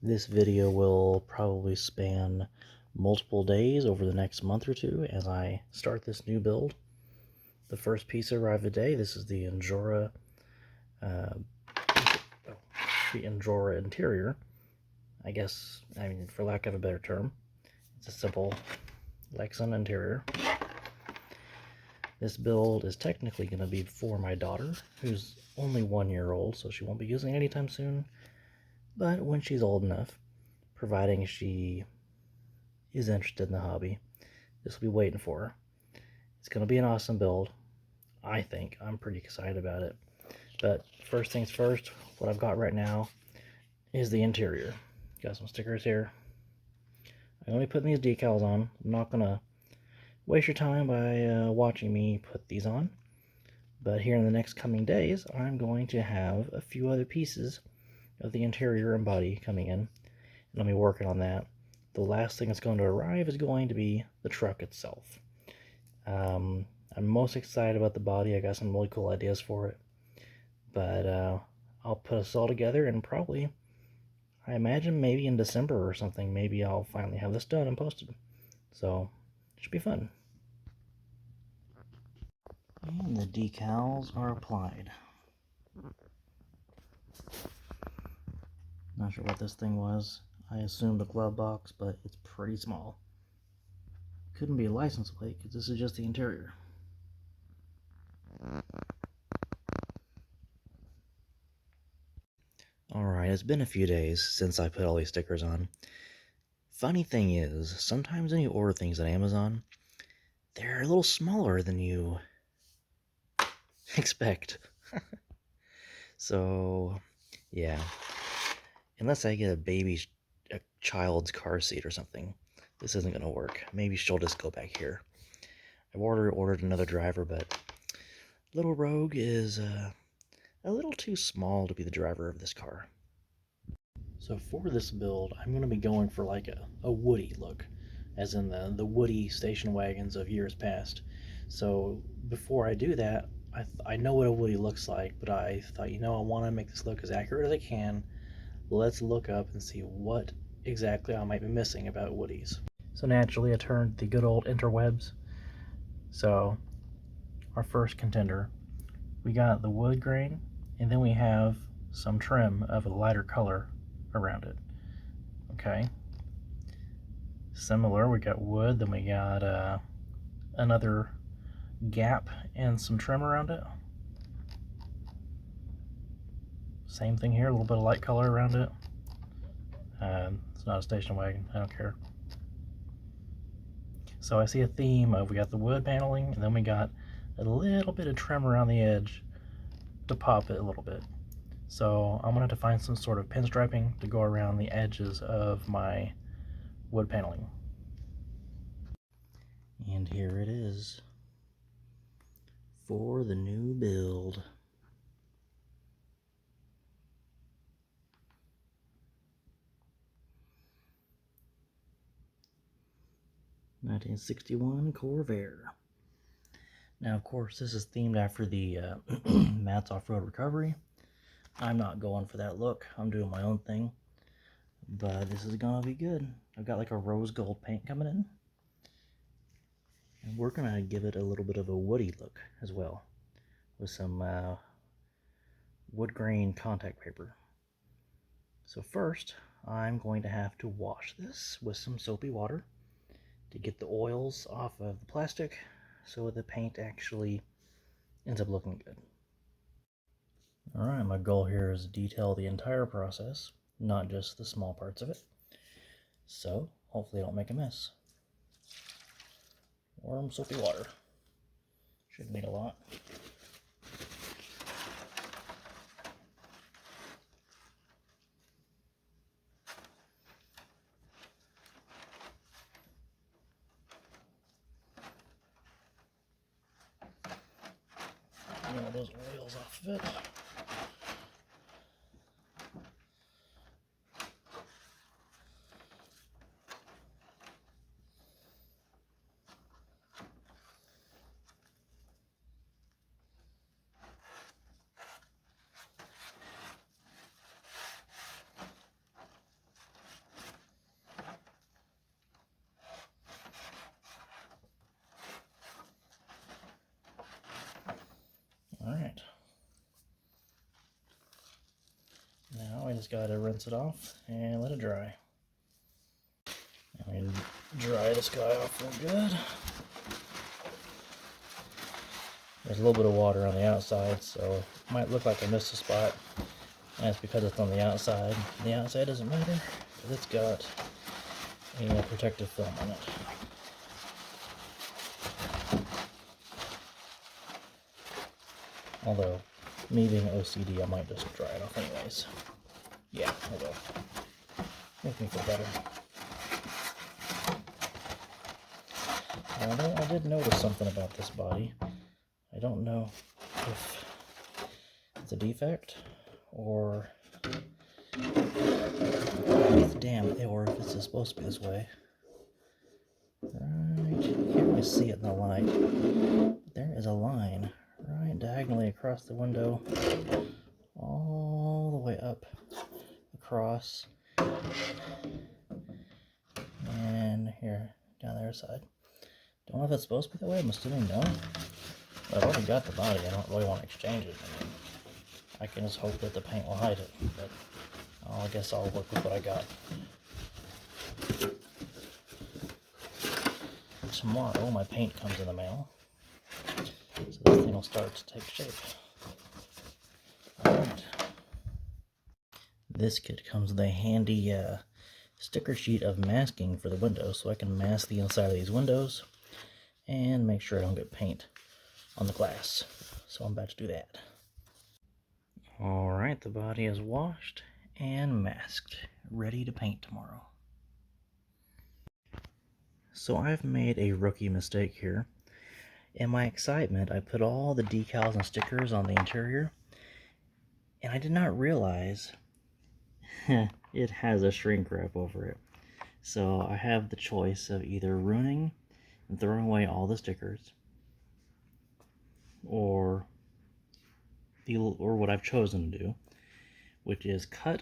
This video will probably span multiple days over the next month or two as I start this new build. The first piece arrived today. This is the injora, interior. For lack of a better term, it's a simple Lexan interior. This build is technically going to be for my daughter, who's only 1 year old, so she won't be using it anytime soon. But when she's old enough, providing she is interested in the hobby, this will be waiting for her. It's going to be an awesome build, I think. I'm pretty excited about it. But first things first, what I've got right now is the interior. Got some stickers here. I'm only putting these decals on. I'm not going to waste your time by watching me put these on. But here in the next coming days, I'm going to have a few other pieces of the interior and body coming in, and I'll be working on that. The last thing that's going to arrive is going to be the truck itself. I'm most excited about the body. I got some really cool ideas for it, but I'll put us all together, and probably, I imagine maybe in December or something, maybe I'll finally have this done and posted. So it should be fun. And the decals are applied. Not sure what this thing was. I assumed a glove box, but it's pretty small. Couldn't be a license plate because this is just the interior. Alright, it's been a few days since I put all these stickers on. Funny thing is, sometimes when you order things on Amazon, they're a little smaller than you expect. So, yeah. Unless I get a child's car seat or something, this isn't going to work. Maybe she'll just go back here. I've ordered another driver, but little Rogue is a little too small to be the driver of this car. So for this build, I'm going to be going for like a woody look, as in the woody station wagons of years past. So before I do that, I know what a woody looks like, but I thought, I want to make this look as accurate as I can. Let's look up and see what exactly I might be missing about woodies. So naturally I turned the good old interwebs. So our first contender, we got the wood grain, and then we have some trim of a lighter color around it. Okay. Similar, we got wood, then we got another gap and some trim around it. Same thing here, a little bit of light color around it. It's not a station wagon, I don't care. So I see a theme of, we got the wood paneling, and then we got a little bit of trim around the edge to pop it a little bit. So I'm gonna have to find some sort of pinstriping to go around the edges of my wood paneling. And here it is for the new build. '61 Corvair. Now, of course, this is themed after the Matt's Off-Road Recovery. I'm not going for that look. I'm doing my own thing. But this is gonna be good. I've got like a rose gold paint coming in. And we're gonna give it a little bit of a woody look as well, with some wood grain contact paper. So first, I'm going to have to wash this with some soapy water to get the oils off of the plastic so the paint actually ends up looking good. Alright, my goal here is to detail the entire process, not just the small parts of it. So, hopefully I don't make a mess. Warm soapy water. Shouldn't need a lot. Get all those oils off of it. just gotta rinse it off and let it dry. And dry this guy off real good. There's a little bit of water on the outside, so it might look like I missed a spot. And it's because it's on the outside. The outside doesn't matter, because it's got a protective film on it. Although, me being OCD, I might just dry it off anyways. Yeah, I will. Make me feel better. Although I did notice something about this body. I don't know if it's a defect or it's damn, or if it's supposed to be this way. Right, you can't really see it in the light. There is a line right diagonally across the window, all the way up across, and here down the other side. Don't know if it's supposed to be that way. I'm assuming no. But I've already got the body. I don't really want to exchange it. I mean, I can just hope that the paint will hide it. But I guess I'll work with what I got. Tomorrow, my paint comes in the mail. So this thing will start to take shape. Alright. This kit comes with a handy sticker sheet of masking for the windows, so I can mask the inside of these windows and make sure I don't get paint on the glass. So I'm about to do that. Alright, the body is washed and masked, ready to paint tomorrow. So I've made a rookie mistake here. In my excitement, I put all the decals and stickers on the interior, and I did not realize it has a shrink wrap over it. So I have the choice of either ruining and throwing away all the stickers, or what I've chosen to do, which is cut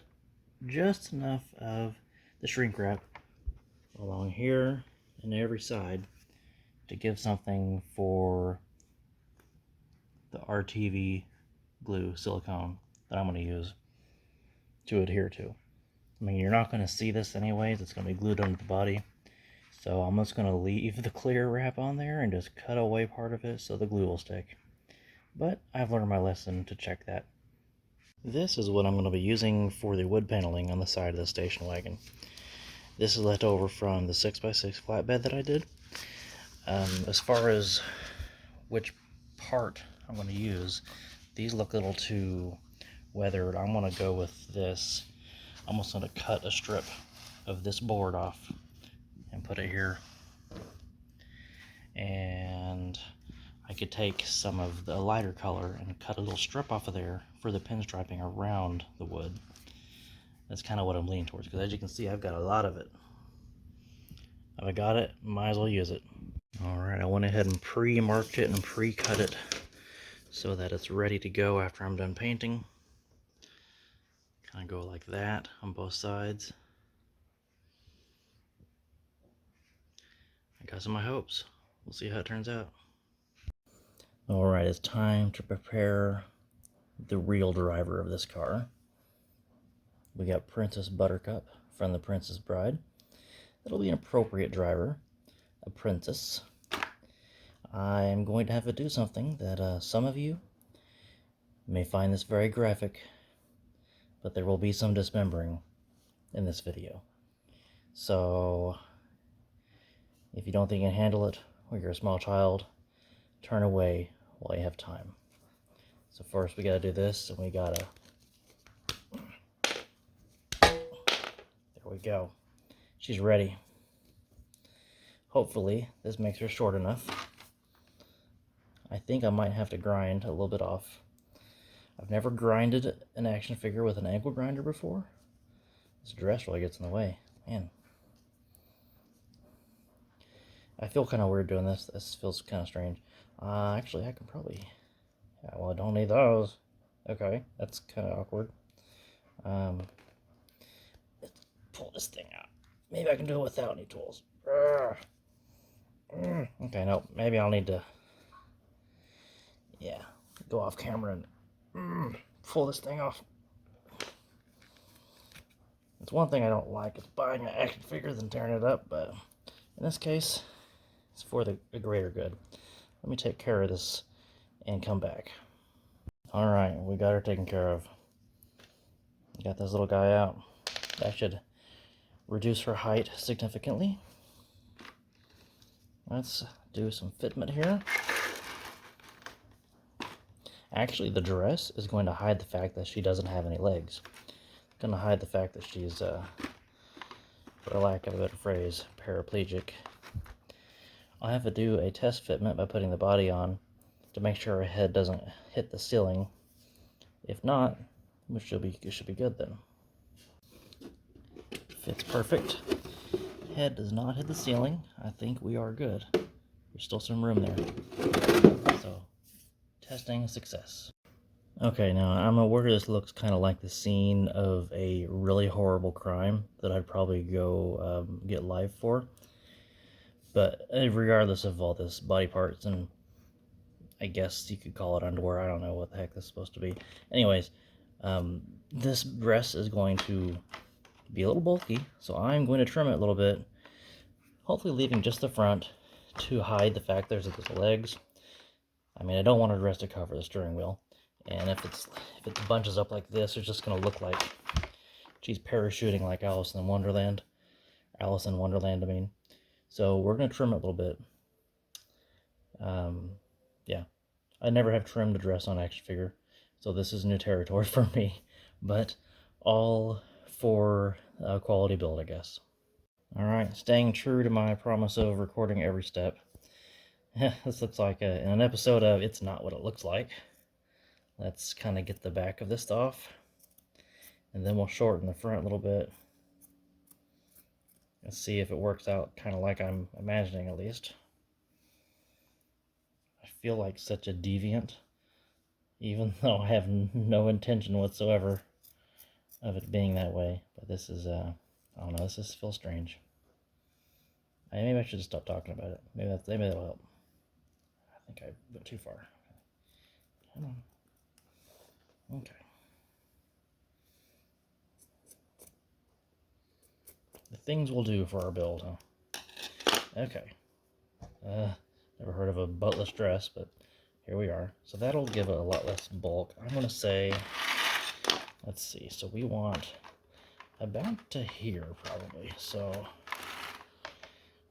just enough of the shrink wrap along here and every side to give something for the RTV glue silicone that I'm going to use to adhere to. I mean, you're not going to see this anyways. It's going to be glued onto the body. So I'm just going to leave the clear wrap on there and just cut away part of it so the glue will stick. But I've learned my lesson to check that. This is what I'm going to be using for the wood paneling on the side of the station wagon. This is left over from the 6x6 flatbed that I did. As far as which part I'm going to use, these look a little too weathered. I'm going to go with this. I'm just going to cut a strip of this board off and put it here. And I could take some of the lighter color and cut a little strip off of there for the pinstriping around the wood. That's kind of what I'm leaning towards, because as you can see, I've got a lot of it. If I got it, might as well use it. Alright, I went ahead and pre-marked it and pre-cut it so that it's ready to go after I'm done painting. Kind of go like that on both sides. I got some high hopes. We'll see how it turns out. Alright, it's time to prepare the real driver of this car. We got Princess Buttercup from The Princess Bride. That'll be an appropriate driver, a princess. I am going to have to do something that some of you may find this very graphic, but there will be some dismembering in this video. So if you don't think you can handle it, or you're a small child, turn away while you have time. So first we gotta do this, and we gotta, there we go. She's ready. Hopefully this makes her short enough. I think I might have to grind a little bit off. I've never grinded an action figure with an angle grinder before. This dress really gets in the way. Man. I feel kind of weird doing this. This feels kind of strange. Actually, I can probably... Yeah, well, I don't need those. Okay, that's kind of awkward. Let's pull this thing out. Maybe I can do it without any tools. Okay, no, maybe I'll need to... Yeah, go off camera and pull this thing off. That's one thing I don't like, is buying an action figure than tearing it up, but in this case, it's for the greater good. Let me take care of this and come back. Alright, we got her taken care of. Got this little guy out. That should reduce her height significantly. Let's do some fitment here. Actually, the dress is going to hide the fact that she doesn't have any legs. It's going to hide the fact that she's, for lack of a better phrase, paraplegic. I'll have to do a test fitment by putting the body on to make sure her head doesn't hit the ceiling. If not, it should be good then. Fits perfect. Head does not hit the ceiling. I think we are good. There's still some room there. So, testing success. Okay, now I'm aware this looks kind of like the scene of a really horrible crime that I'd probably go get live for. But regardless of all this body parts and I guess you could call it underwear, I don't know what the heck this is supposed to be. Anyways, this dress is going to be a little bulky, so I'm going to trim it a little bit, hopefully leaving just the front to hide the fact there's legs. I mean, I don't want a dress to cover the steering wheel, and if it bunches up like this, it's just going to look like she's parachuting like Alice in Wonderland. Alice in Wonderland, I mean. So we're going to trim it a little bit. Yeah, I never have trimmed a dress on action figure, so this is new territory for me, but all for quality build, I guess. Alright, staying true to my promise of recording every step. This looks like an episode of It's Not What It Looks Like. Let's kind of get the back of this off, and then we'll shorten the front a little bit. Let's see if it works out kind of like I'm imagining, at least. I feel like such a deviant, even though I have no intention whatsoever of it being that way. But this is, I don't know, this just feels strange. Maybe I should just stop talking about it. Maybe that'll help. I think I went too far. Come on. Okay. The things we'll do for our build, huh? Okay. Never heard of a buttless dress, but here we are. So that'll give it a lot less bulk. I'm going to say, let's see, so we want about to here probably. So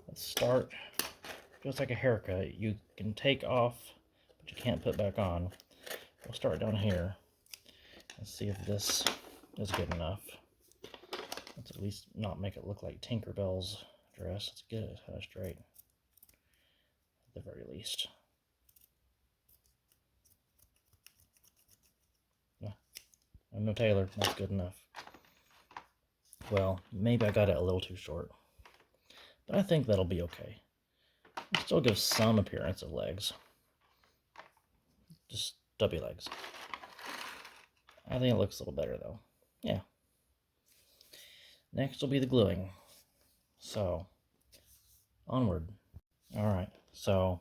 let's start just like a haircut. You can take off, but you can't put back on. We'll start down here. Let's see if this is good enough. Let's at least not make it look like Tinkerbell's dress. Let's get it straight, at the very least. I'm no tailor, that's good enough. Well, maybe I got it a little too short, but I think that'll be okay. It still gives some appearance of legs. Just stubby legs. I think it looks a little better though. Yeah. Next will be the gluing. So, onward. Alright, so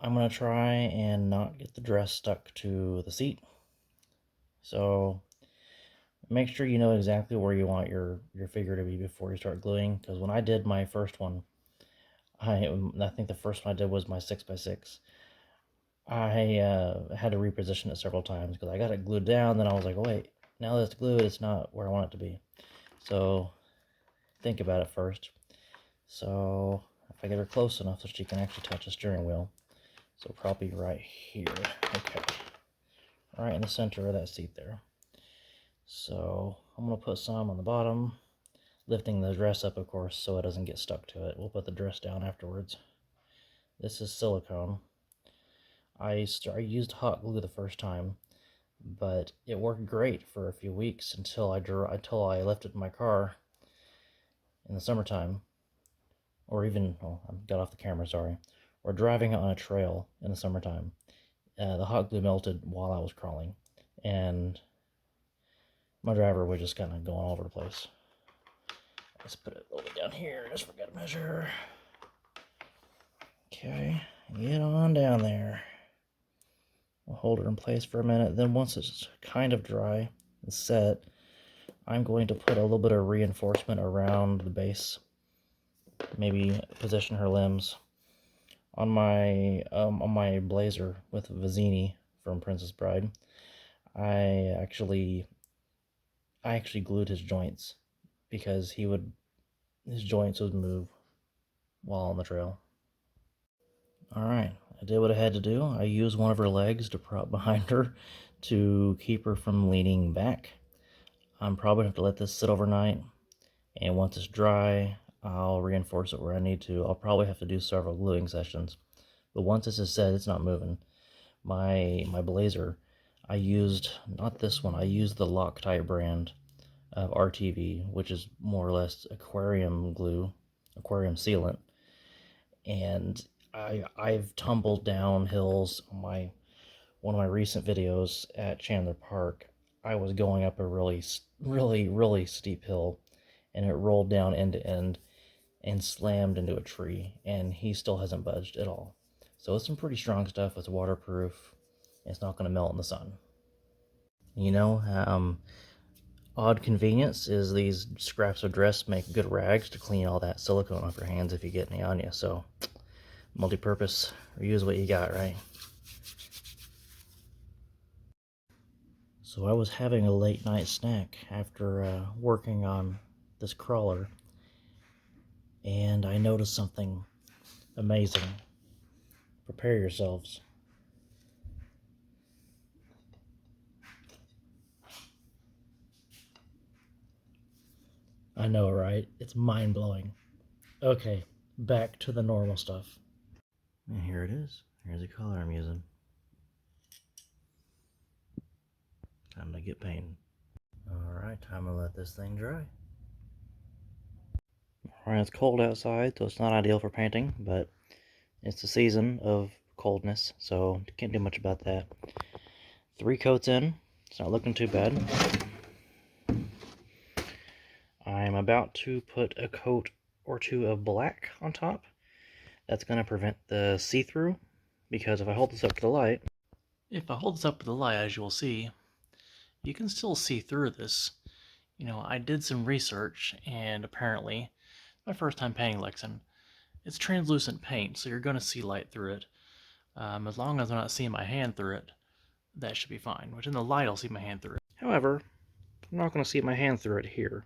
I'm going to try and not get the dress stuck to the seat. So, make sure you know exactly where you want your figure to be before you start gluing. Because when I did my first one, I think the first one I did was my 6x6. I had to reposition it several times because I got it glued down. Then I was like, oh, wait, now that it's glued, it's not where I want it to be. So, think about it first. So, if I get her close enough so she can actually touch the steering wheel. So, probably right here. Okay. Right in the center of that seat there. So, I'm going to put some on the bottom, lifting the dress up, of course, so it doesn't get stuck to it. We'll put the dress down afterwards. This is silicone. I used hot glue the first time, but it worked great for a few weeks until I left it in my car in the summertime, or even, oh, I got off the camera, sorry, or driving on a trail in the summertime. The hot glue melted while I was crawling, and my driver was just kind of going all over the place. Let's put it a little bit down here. Just forgot to measure. Okay, get on down there. We'll hold it in place for a minute. Then once it's kind of dry and set, I'm going to put a little bit of reinforcement around the base. Maybe position her limbs. On my blazer with Vizzini from Princess Bride, I actually glued his joints because his joints would move while on the trail. Alright, I did what I had to do. I used one of her legs to prop behind her to keep her from leaning back. I'm probably going to have to let this sit overnight, and once it's dry, I'll reinforce it where I need to. I'll probably have to do several gluing sessions. But once this is set, it's not moving. My blazer, I used, not this one, I used the Loctite brand of RTV, which is more or less aquarium glue, aquarium sealant. And I've tumbled down hills on one of my recent videos at Chandler Park. I was going up a really steep hill, and it rolled down end to end and slammed into a tree, and he still hasn't budged at all. So it's some pretty strong stuff. It's waterproof. It's not going to melt in the sun. You know, odd convenience is these scraps of dress make good rags to clean all that silicone off your hands if you get any on you. So multi-purpose, or use what you got, right? So I was having a late night snack after working on this crawler, and I noticed something amazing. Prepare yourselves. I know, right? It's mind-blowing. Okay, back to the normal stuff. And here it is. Here's the color I'm using. Time to get painting. Alright, time to let this thing dry. Alright, it's cold outside, so it's not ideal for painting, but it's the season of coldness, so can't do much about that. 3 coats in. It's not looking too bad. I'm about to put a coat or two of black on top. That's going to prevent the see-through, because if I hold this up to the light, as you will see, you can still see through this. You know, I did some research, and apparently, my first time painting Lexan, it's translucent paint, so you're going to see light through it. As long as I'm not seeing my hand through it, that should be fine. Which in the light, I'll see my hand through it. However, I'm not going to see my hand through it here.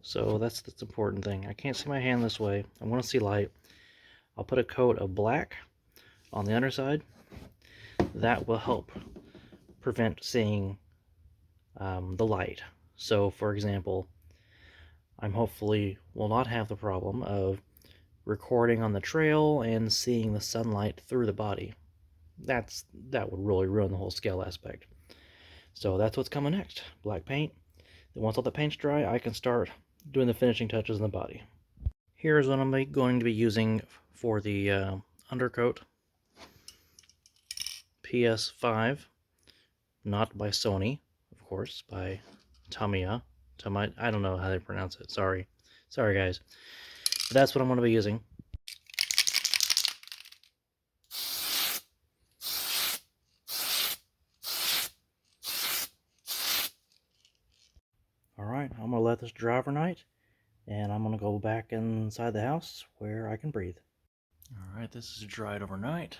So that's the important thing. I can't see my hand this way. I want to see light. I'll put a coat of black on the underside. That will help prevent seeing the light. So, for example, I'm hopefully will not have the problem of recording on the trail and seeing the sunlight through the body. That would really ruin the whole scale aspect. So that's what's coming next. Black paint. Then once all the paint's dry, I can start doing the finishing touches in the body. Here's what I'm going to be using for the undercoat. PS5, not by Sony, of course, by Tamiya. I don't know how they pronounce it. Sorry guys. But that's what I'm going to be using. Alright, I'm going to let this dry overnight, and I'm going to go back inside the house where I can breathe. Alright, this is dried overnight.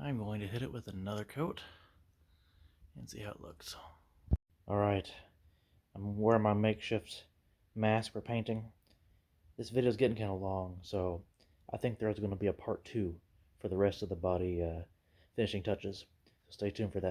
I'm going to hit it with another coat and see how it looks. Alright, I'm wearing my makeshift mask for painting. This video is getting kind of long, so I think there's going to be a part 2 for the rest of the body finishing touches. So stay tuned for that.